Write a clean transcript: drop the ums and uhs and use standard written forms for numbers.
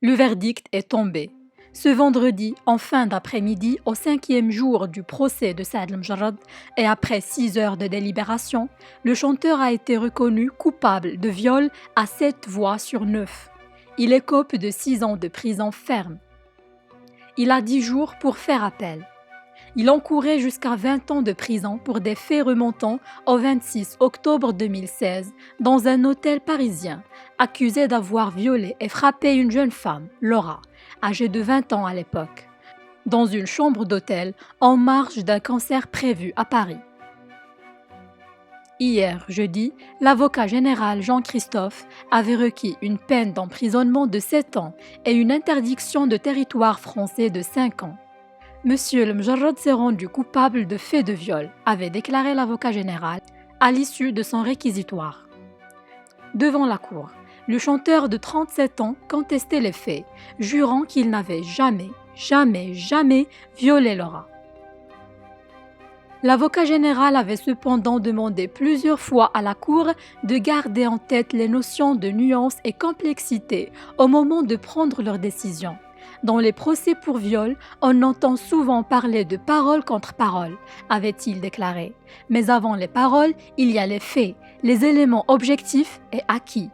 Le verdict est tombé. Ce vendredi, en fin d'après-midi, au 5e jour du procès de Saad El-Mjarrad, et après 6 heures de délibération, le chanteur a été reconnu coupable de viol à 7 voix sur 9. Il écope de 6 ans de prison ferme. Il a 10 jours pour faire appel. Il encourait jusqu'à 20 ans de prison pour des faits remontant au 26 octobre 2016 dans un hôtel parisien, accusé d'avoir violé et frappé une jeune femme, Laura, âgée de 20 ans à l'époque, dans une chambre d'hôtel en marge d'un concert prévu à Paris. Hier, jeudi, l'avocat général Jean-Christophe avait requis une peine d'emprisonnement de 7 ans et une interdiction de territoire français de 5 ans. Monsieur El-Mjarrad s'est rendu coupable de faits de viol, avait déclaré l'avocat général à l'issue de son réquisitoire. Devant la cour, le chanteur de 37 ans contestait les faits, jurant qu'il n'avait jamais violé Laura. L'avocat général avait cependant demandé plusieurs fois à la Cour de garder en tête les notions de nuance et complexité au moment de prendre leur décision. Dans les procès pour viol, on entend souvent parler de parole contre parole, avait-il déclaré. Mais avant les paroles, il y a les faits, les éléments objectifs et acquis.